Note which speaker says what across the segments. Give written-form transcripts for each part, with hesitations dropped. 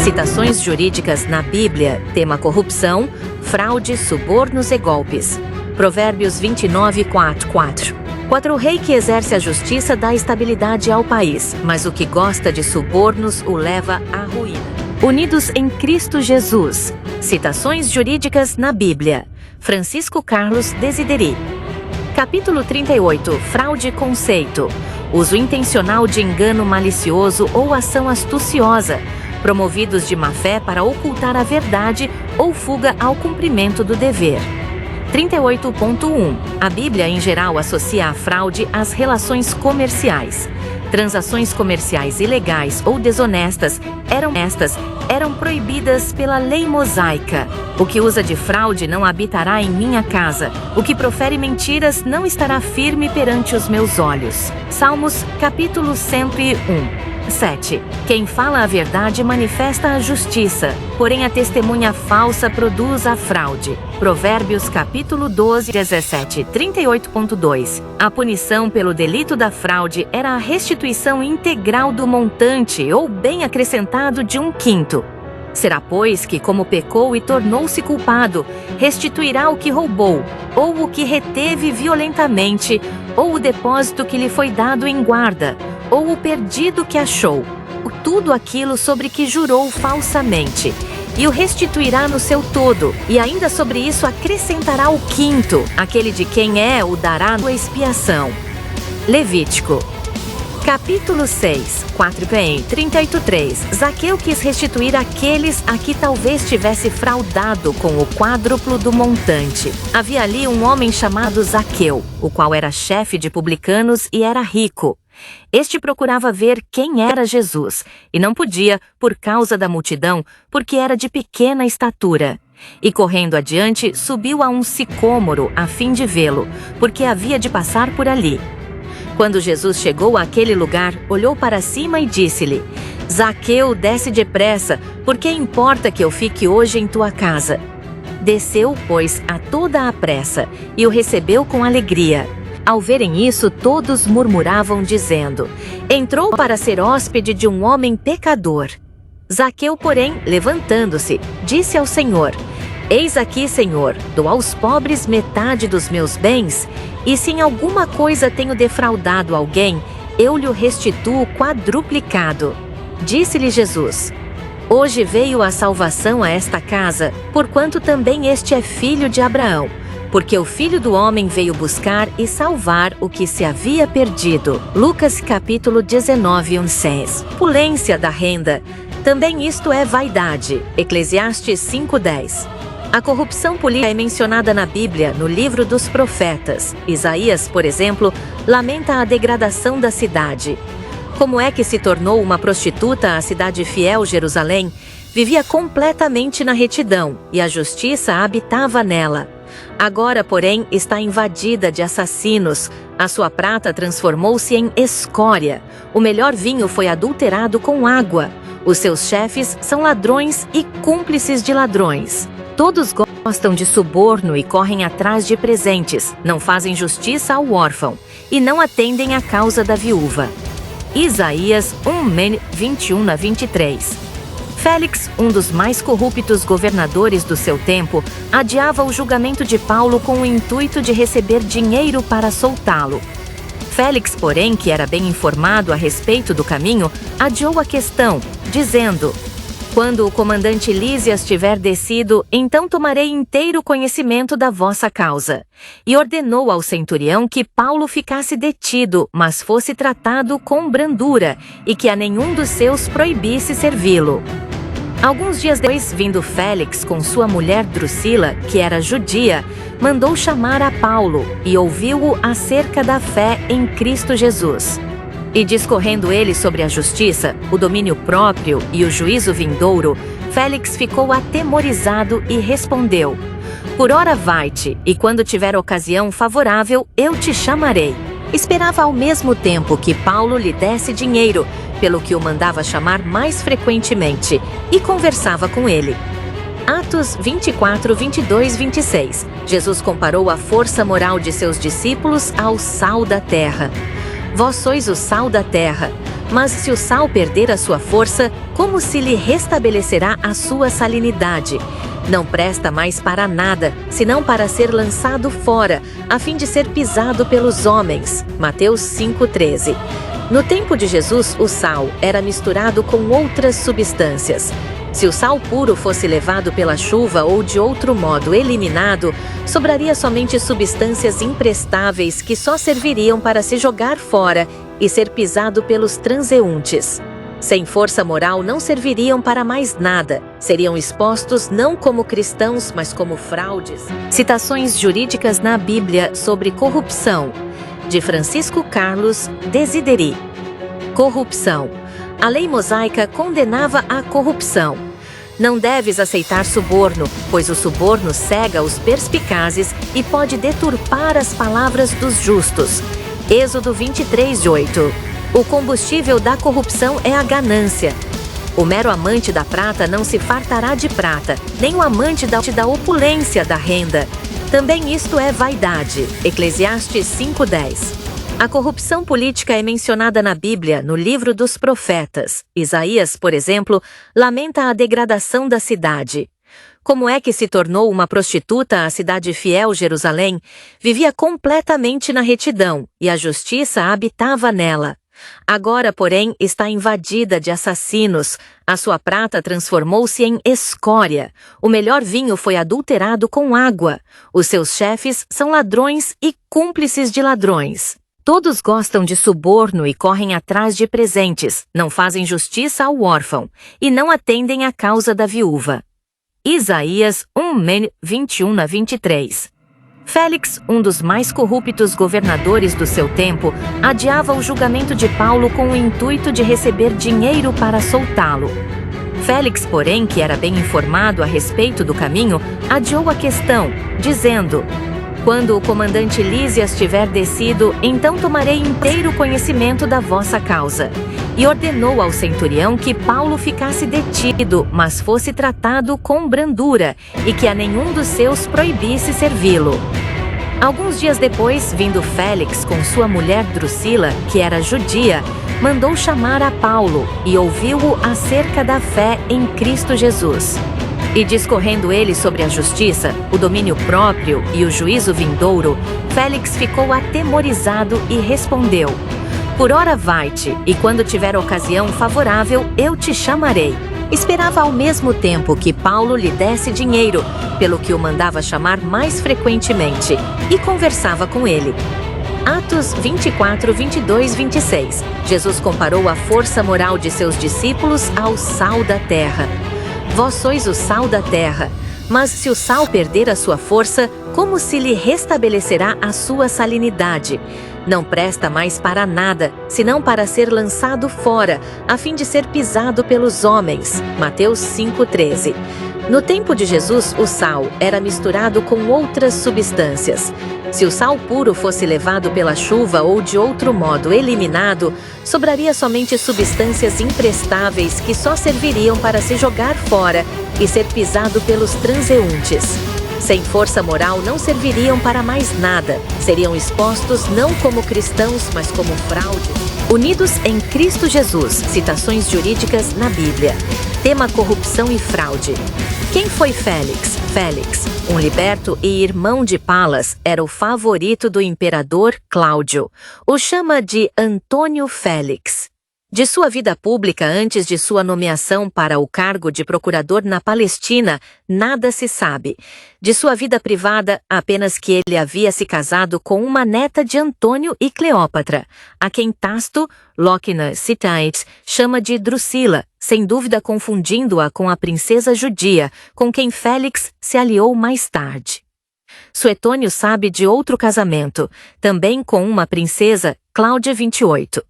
Speaker 1: Citações jurídicas na Bíblia, tema corrupção, fraude, subornos e golpes. Provérbios 29:4. O rei que exerce a justiça dá estabilidade ao país, mas o que gosta de subornos o leva à ruína. Unidos em Cristo Jesus. Citações jurídicas na Bíblia. Francisco Carlos Desideri. Capítulo 38. Fraude conceito. Uso intencional de engano malicioso ou ação astuciosa, promovidos de má-fé para ocultar a verdade ou fuga ao cumprimento do dever. 38.1. A Bíblia em geral associa a fraude às relações comerciais. Transações comerciais ilegais ou desonestas eram proibidas pela lei mosaica. O que usa de fraude não habitará em minha casa. O que profere mentiras não estará firme perante os meus olhos. Salmos, capítulo 101. 7. Quem fala a verdade manifesta a justiça, porém a testemunha falsa produz a fraude. Provérbios capítulo 12, 17, 38.2. A punição pelo delito da fraude era a restituição integral do montante ou bem acrescentado de 1/5. Será, pois, que como pecou e tornou-se culpado, restituirá o que roubou, ou o que reteve violentamente, ou o depósito que lhe foi dado em guarda, ou o perdido que achou, tudo aquilo sobre que jurou falsamente, e o restituirá no seu todo, e ainda sobre isso acrescentará o 5º, aquele de quem o dará sua expiação. Levítico. Capítulo 6, 4 38.3. Zaqueu quis restituir aqueles a que talvez tivesse fraudado com o quádruplo do montante. Havia ali um homem chamado Zaqueu, o qual era chefe de publicanos e era rico. Este procurava ver quem era Jesus, e não podia, por causa da multidão, porque era de pequena estatura. E correndo adiante, subiu a um sicômoro, a fim de vê-lo, porque havia de passar por ali. Quando Jesus chegou àquele lugar, olhou para cima e disse-lhe: Zaqueu, desce depressa, porque importa que eu fique hoje em tua casa. Desceu, pois, a toda a pressa, e o recebeu com alegria. Ao verem isso, todos murmuravam, dizendo: entrou para ser hóspede de um homem pecador. Zaqueu, porém, levantando-se, disse ao Senhor: Eis aqui, Senhor, dou aos pobres metade dos meus bens, e se em alguma coisa tenho defraudado alguém, eu lhe restituo quadruplicado. Disse-lhe Jesus: Hoje veio a salvação a esta casa, porquanto também este é filho de Abraão, porque o Filho do Homem veio buscar e salvar o que se havia perdido. Lucas capítulo 19:6. Opulência da renda. Também isto é vaidade. Eclesiastes 5:10. A corrupção política é mencionada na Bíblia, no livro dos profetas. Isaías, por exemplo, lamenta a degradação da cidade. Como é que se tornou uma prostituta a cidade fiel Jerusalém? Vivia completamente na retidão, e a justiça habitava nela. Agora, porém, está invadida de assassinos. A sua prata transformou-se em escória. O melhor vinho foi adulterado com água. Os seus chefes são ladrões e cúmplices de ladrões. Todos gostam de suborno e correm atrás de presentes, não fazem justiça ao órfão e não atendem à causa da viúva. Isaías 1:21-23. Félix, um dos mais corruptos governadores do seu tempo, adiava o julgamento de Paulo com o intuito de receber dinheiro para soltá-lo. Félix, porém, que era bem informado a respeito do caminho, adiou a questão, dizendo: Quando o comandante Lísias tiver descido, então tomarei inteiro conhecimento da vossa causa. E ordenou ao centurião que Paulo ficasse detido, mas fosse tratado com brandura, e que a nenhum dos seus proibisse servi-lo. Alguns dias depois, vindo Félix com sua mulher Drusila, que era judia, mandou chamar a Paulo, e ouviu-o acerca da fé em Cristo Jesus. E discorrendo ele sobre a justiça, o domínio próprio e o juízo vindouro, Félix ficou atemorizado e respondeu: Por ora vai-te, e quando tiver ocasião favorável, eu te chamarei. Esperava ao mesmo tempo que Paulo lhe desse dinheiro, pelo que o mandava chamar mais frequentemente, e conversava com ele. Atos 24, 22, 26. Jesus comparou a força moral de seus discípulos ao sal da terra. Vós sois o sal da terra, Mas se o sal perder a sua força, como se lhe restabelecerá a sua salinidade? Não presta mais para nada, senão para ser lançado fora, a fim de ser pisado pelos homens. Mateus 5,13. No tempo de Jesus, o sal era misturado com outras substâncias. Se o sal puro fosse levado pela chuva ou de outro modo eliminado, sobraria somente substâncias imprestáveis que só serviriam para se jogar fora e ser pisado pelos transeuntes. Sem força moral, não serviriam para mais nada. Seriam expostos não como cristãos, mas como fraudes. Citações jurídicas na Bíblia sobre corrupção, de Francisco Carlos Desideri. Corrupção. A lei mosaica condenava a corrupção. Não deves aceitar suborno, pois o suborno cega os perspicazes e pode deturpar as palavras dos justos. Êxodo 23:8. O combustível da corrupção é a ganância. O mero amante da prata não se fartará de prata, nem o amante da opulência da renda. Também isto é vaidade. Eclesiastes 5:10. A corrupção política é mencionada na Bíblia, no livro dos profetas. Isaías, por exemplo, lamenta a degradação da cidade. Como é que se tornou uma prostituta a cidade fiel Jerusalém? Vivia completamente na retidão, e a justiça habitava nela. Agora, porém, está invadida de assassinos. A sua prata transformou-se em escória. O melhor vinho foi adulterado com água. Os seus chefes são ladrões e cúmplices de ladrões. Todos gostam de suborno e correm atrás de presentes, não fazem justiça ao órfão e não atendem à causa da viúva. Isaías 1:21-23. Félix, um dos mais corruptos governadores do seu tempo, adiava o julgamento de Paulo com o intuito de receber dinheiro para soltá-lo. Félix, porém, que era bem informado a respeito do caminho, adiou a questão, dizendo: quando o comandante Lísias tiver descido, então tomarei inteiro conhecimento da vossa causa. E ordenou ao centurião que Paulo ficasse detido, mas fosse tratado com brandura, e que a nenhum dos seus proibisse servi-lo. Alguns dias depois, vindo Félix com sua mulher Drusila, que era judia, mandou chamar a Paulo e ouviu-o acerca da fé em Cristo Jesus. E discorrendo ele sobre a justiça, o domínio próprio e o juízo vindouro, Félix ficou atemorizado e respondeu: por ora vai-te, e quando tiver ocasião favorável, eu te chamarei. Esperava ao mesmo tempo que Paulo lhe desse dinheiro, pelo que o mandava chamar mais frequentemente, e conversava com ele. Atos 24:22-26. Jesus comparou a força moral de seus discípulos ao sal da terra. Vós sois o sal da terra, mas se o sal perder a sua força, como se lhe restabelecerá a sua salinidade? Não presta mais para nada, senão para ser lançado fora, a fim de ser pisado pelos homens. Mateus 5:13. No tempo de Jesus, o sal era misturado com outras substâncias. Se o sal puro fosse levado pela chuva ou de outro modo eliminado, sobraria somente substâncias imprestáveis que só serviriam para se jogar fora e ser pisado pelos transeuntes. Sem força moral, não serviriam para mais nada. Seriam expostos não como cristãos, mas como fraude. Unidos em Cristo Jesus. Citações jurídicas na Bíblia. Tema: corrupção e fraude. Quem foi Félix? Félix, um liberto e irmão de Palas, era o favorito do imperador Cláudio. O chama de Antônio Félix. De sua vida pública antes de sua nomeação para o cargo de procurador na Palestina, nada se sabe. De sua vida privada, apenas que ele havia se casado com uma neta de Antônio e Cleópatra, a quem Tasto, Lóquina Citaites, chama de Drusila, sem dúvida confundindo-a com a princesa judia, com quem Félix se aliou mais tarde. Suetônio sabe de outro casamento, também com uma princesa, Cláudia 28.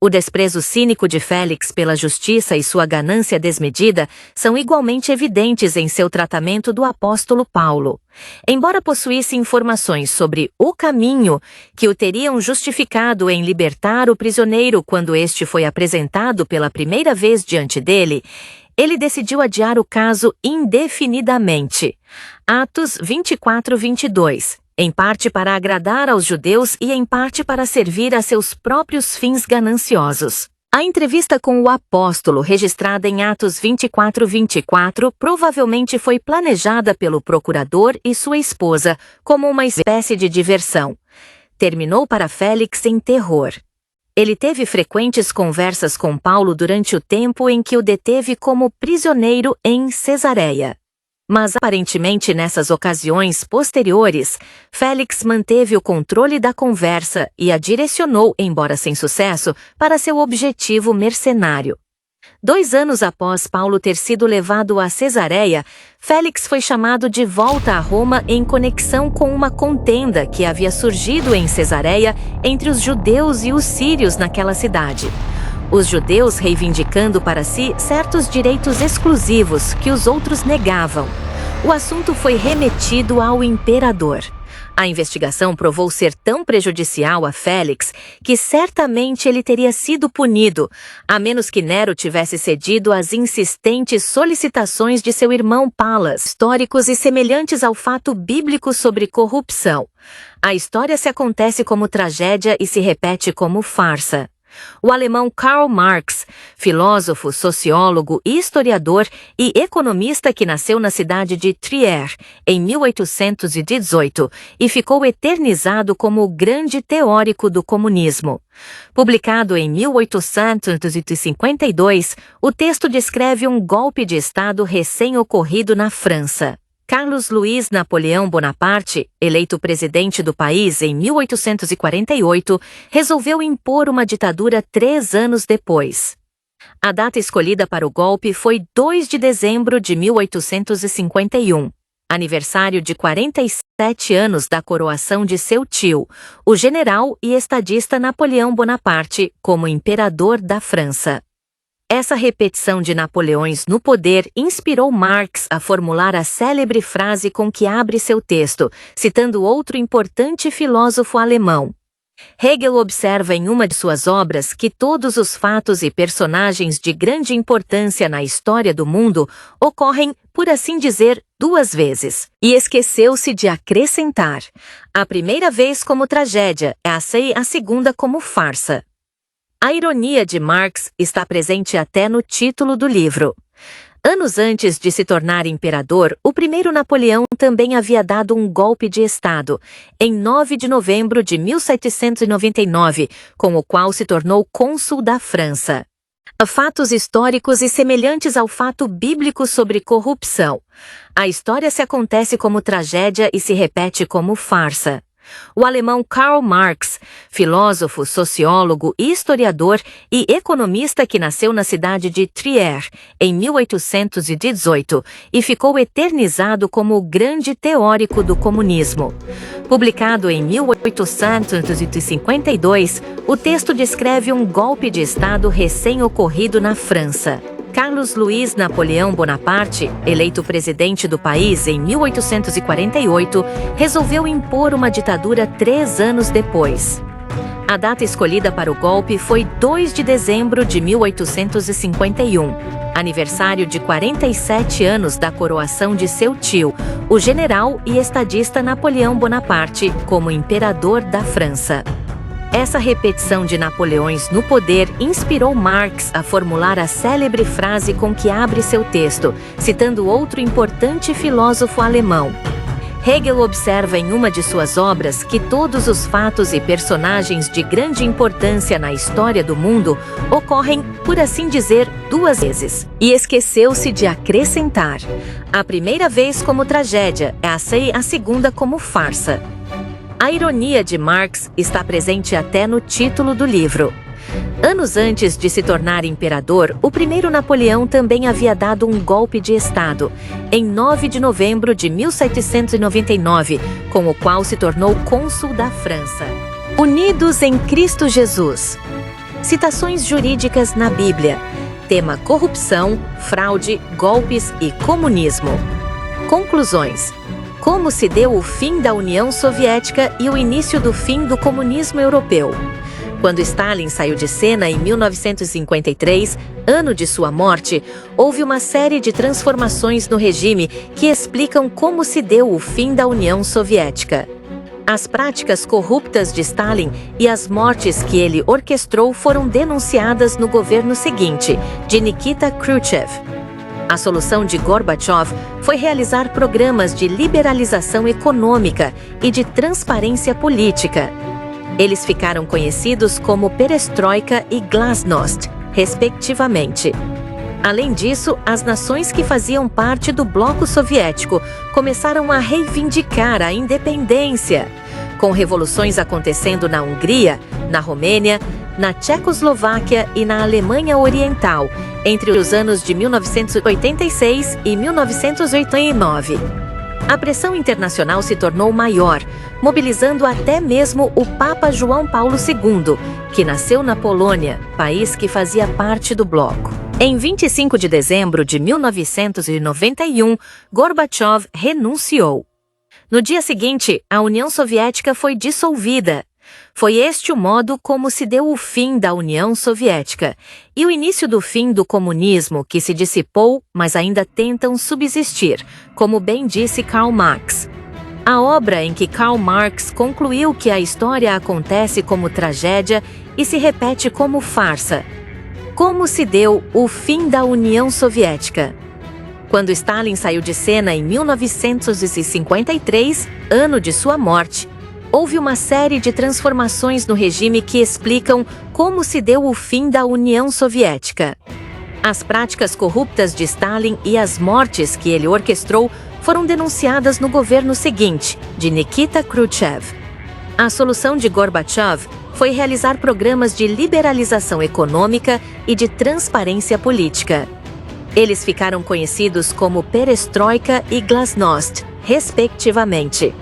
Speaker 1: O desprezo cínico de Félix pela justiça e sua ganância desmedida são igualmente evidentes em seu tratamento do apóstolo Paulo. Embora possuísse informações sobre o caminho que o teriam justificado em libertar o prisioneiro quando este foi apresentado pela primeira vez diante dele, ele decidiu adiar o caso indefinidamente. Atos 24:22. Em parte para agradar aos judeus e em parte para servir a seus próprios fins gananciosos. A entrevista com o apóstolo, registrada em Atos 24:24, provavelmente foi planejada pelo procurador e sua esposa como uma espécie de diversão. Terminou para Félix em terror. Ele teve frequentes conversas com Paulo durante o tempo em que o deteve como prisioneiro em Cesareia. Mas aparentemente nessas ocasiões posteriores, Félix manteve o controle da conversa e a direcionou, embora sem sucesso, para seu objetivo mercenário. 2 anos após Paulo ter sido levado a Cesareia, Félix foi chamado de volta a Roma em conexão com uma contenda que havia surgido em Cesareia entre os judeus e os sírios naquela cidade. Os judeus reivindicando para si certos direitos exclusivos que os outros negavam. O assunto foi remetido ao imperador. A investigação provou ser tão prejudicial a Félix que certamente ele teria sido punido, a menos que Nero tivesse cedido às insistentes solicitações de seu irmão Palas, históricos e semelhantes ao fato bíblico sobre corrupção. A história se acontece como tragédia e se repete como farsa. O alemão Karl Marx, filósofo, sociólogo, historiador e economista que nasceu na cidade de Trier em 1818 e ficou eternizado como o grande teórico do comunismo. Publicado em 1852, o texto descreve um golpe de Estado recém-ocorrido na França. Carlos Luiz Napoleão Bonaparte, eleito presidente do país em 1848, resolveu impor uma ditadura 3 anos depois. A data escolhida para o golpe foi 2 de dezembro de 1851, aniversário de 47 anos da coroação de seu tio, o general e estadista Napoleão Bonaparte, como imperador da França. Essa repetição de Napoleões no poder inspirou Marx a formular a célebre frase com que abre seu texto, citando outro importante filósofo alemão. Hegel observa em uma de suas obras que todos os fatos e personagens de grande importância na história do mundo ocorrem, por assim dizer, 2 vezes. E esqueceu-se de acrescentar: a primeira vez como tragédia, a segunda como farsa. A ironia de Marx está presente até no título do livro. Anos antes de se tornar imperador, o primeiro Napoleão também havia dado um golpe de Estado, em 9 de novembro de 1799, com o qual se tornou cônsul da França. Fatos históricos e semelhantes ao fato bíblico sobre corrupção. A história se acontece como tragédia e se repete como farsa. O alemão Karl Marx, filósofo, sociólogo, historiador e economista que nasceu na cidade de Trier em 1818 e ficou eternizado como o grande teórico do comunismo. Publicado em 1852, o texto descreve um golpe de Estado recém-ocorrido na França. Carlos Luiz Napoleão Bonaparte, eleito presidente do país em 1848, resolveu impor uma ditadura 3 anos depois. A data escolhida para o golpe foi 2 de dezembro de 1851, aniversário de 47 anos da coroação de seu tio, o general e estadista Napoleão Bonaparte, como imperador da França. Essa repetição de Napoleões no poder inspirou Marx a formular a célebre frase com que abre seu texto, citando outro importante filósofo alemão. Hegel observa em uma de suas obras que todos os fatos e personagens de grande importância na história do mundo ocorrem, por assim dizer, 2 vezes. E esqueceu-se de acrescentar: a primeira vez como tragédia, a segunda como farsa. A ironia de Marx está presente até no título do livro. Anos antes de se tornar imperador, o primeiro Napoleão também havia dado um golpe de Estado, em 9 de novembro de 1799, com o qual se tornou cônsul da França. Unidos em Cristo Jesus. Citações jurídicas na Bíblia. Tema: corrupção, fraude, golpes e comunismo. Conclusões. Como se deu o fim da União Soviética e o início do fim do comunismo europeu. Quando Stalin saiu de cena em 1953, ano de sua morte, houve uma série de transformações no regime que explicam como se deu o fim da União Soviética. As práticas corruptas de Stalin e as mortes que ele orquestrou foram denunciadas no governo seguinte, de Nikita Khrushchev. A solução de Gorbachev foi realizar programas de liberalização econômica e de transparência política. Eles ficaram conhecidos como Perestroika e Glasnost, respectivamente. Além disso, as nações que faziam parte do bloco soviético começaram a reivindicar a independência, com revoluções acontecendo na Hungria, na Romênia, na Tchecoslováquia e na Alemanha Oriental, entre os anos de 1986 e 1989. A pressão internacional se tornou maior, mobilizando até mesmo o Papa João Paulo II, que nasceu na Polônia, país que fazia parte do bloco. Em 25 de dezembro de 1991, Gorbachev renunciou. No dia seguinte, a União Soviética foi dissolvida. Foi este o modo como se deu o fim da União Soviética e o início do fim do comunismo, que se dissipou, mas ainda tentam subsistir, como bem disse Karl Marx. A obra em que Karl Marx concluiu que a história acontece como tragédia e se repete como farsa. Como se deu o fim da União Soviética? Quando Stalin saiu de cena em 1953, ano de sua morte, houve uma série de transformações no regime que explicam como se deu o fim da União Soviética. As práticas corruptas de Stalin e as mortes que ele orquestrou foram denunciadas no governo seguinte, de Nikita Khrushchev. A solução de Gorbachev foi realizar programas de liberalização econômica e de transparência política. Eles ficaram conhecidos como Perestroika e Glasnost, respectivamente.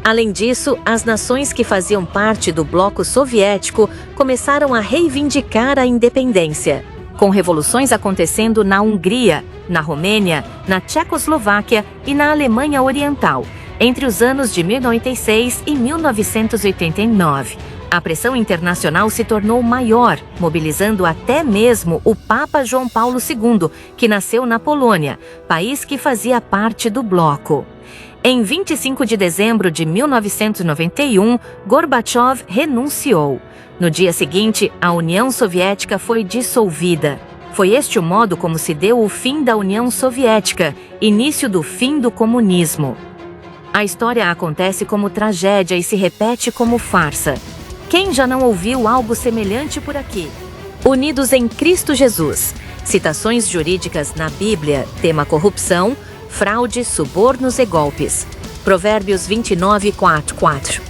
Speaker 1: Além disso, as nações que faziam parte do bloco soviético começaram a reivindicar a independência, com revoluções acontecendo na Hungria, na Romênia, na Tchecoslováquia e na Alemanha Oriental, entre os anos de 1986 e 1989. A pressão internacional se tornou maior, mobilizando até mesmo o Papa João Paulo II, que nasceu na Polônia, país que fazia parte do bloco. Em 25 de dezembro de 1991, Gorbachev renunciou. No dia seguinte, a União Soviética foi dissolvida. Foi este o modo como se deu o fim da União Soviética, início do fim do comunismo. A história acontece como tragédia e se repete como farsa. Quem já não ouviu algo semelhante por aqui? Unidos em Cristo Jesus. Citações jurídicas na Bíblia, tema corrupção, fraude, subornos e golpes. Provérbios 29:4.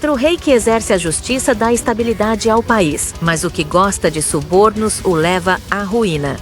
Speaker 1: O rei que exerce a justiça dá estabilidade ao país, mas o que gosta de subornos o leva à ruína.